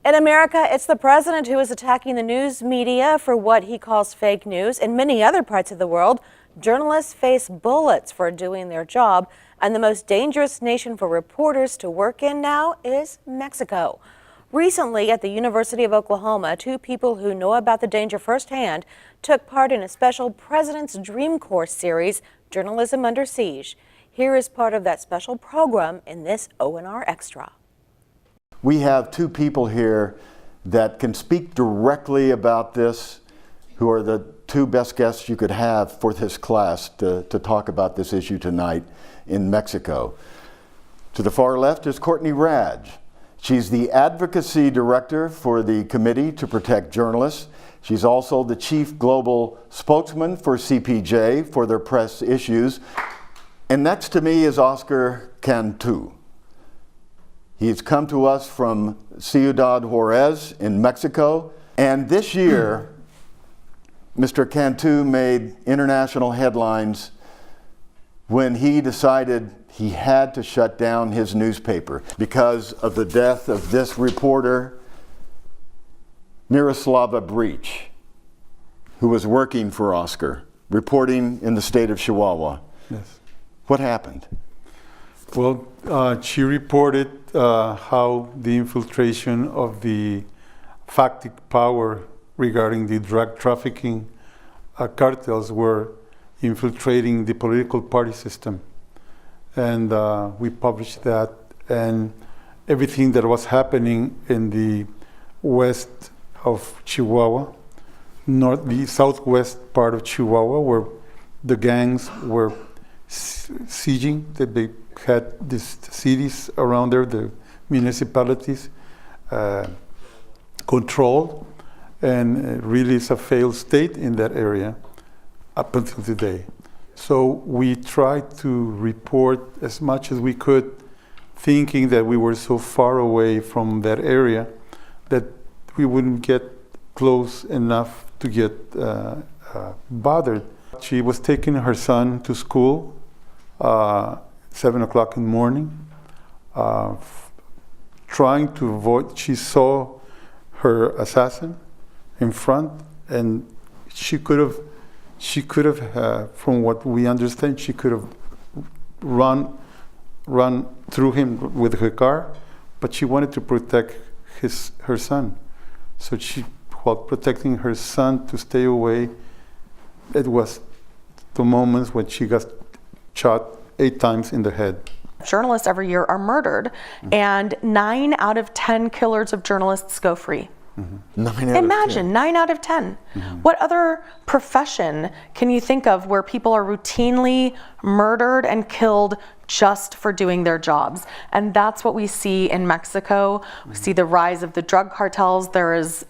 In America, it's the president who is attacking the news media for what he calls fake news. In many other parts of the world, journalists face bullets for doing their job. And the most dangerous nation for reporters to work in now is Mexico. Recently, at the University of Oklahoma, two people who know about the danger firsthand took part in a special President's Dream Course series, Journalism Under Siege. Here is part of that special program in this ONR Extra. We have two people here that can speak directly about this, who are the two best guests you could have for this class to talk about this issue tonight in Mexico. To the far left is Courtney Radge. She's the Advocacy Director for the Committee to Protect Journalists. She's also the Chief Global Spokesman for CPJ for their press issues. And next to me is Oscar Cantu. He's come to us from Ciudad Juarez in Mexico. And this year, Mr. Cantu made international headlines when he decided he had to shut down his newspaper because of the death of this reporter, Miroslava Breach, who was working for Oscar, reporting in the state of Chihuahua. Yes. What happened? Well, she reported how the infiltration of the factic power regarding the drug trafficking cartels were infiltrating the political party system. And we published that, and everything that was happening in the west of Chihuahua, the southwest part of Chihuahua, where the gangs were sieging, that they had these cities around there, the municipalities controlled, and really it's a failed state in that area up until today. So we tried to report as much as we could, thinking that we were so far away from that area that we wouldn't get close enough to get bothered. She was taking her son to school 7 o'clock in the morning, trying to avoid. She saw her assassin in front, and she could have, from what we understand, she could have run through him with her car, but she wanted to protect her son. So she, while protecting her son to stay away, it was the moments when she got shot 8 times in the head. Journalists every year are murdered, and 9 out of 10 killers of journalists go free. Imagine 9 out of 10. What other profession can you think of where people are routinely murdered and killed just for doing their jobs? And that's what we see in Mexico. We see the rise of the drug cartels. There is,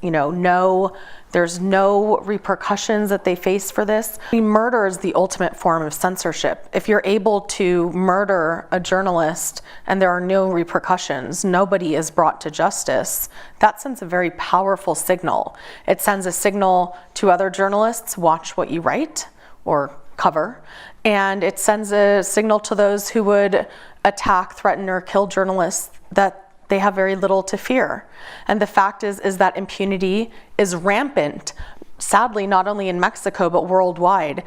there's no repercussions that they face for this. Murder is the ultimate form of censorship. If you're able to murder a journalist and there are no repercussions, nobody is brought to justice, that sends a very powerful signal. It sends a signal to other journalists, watch what you write or cover, and it sends a signal to those who would attack, threaten, or kill journalists that they have very little to fear. And the fact is that impunity is rampant, sadly, not only in Mexico, but worldwide.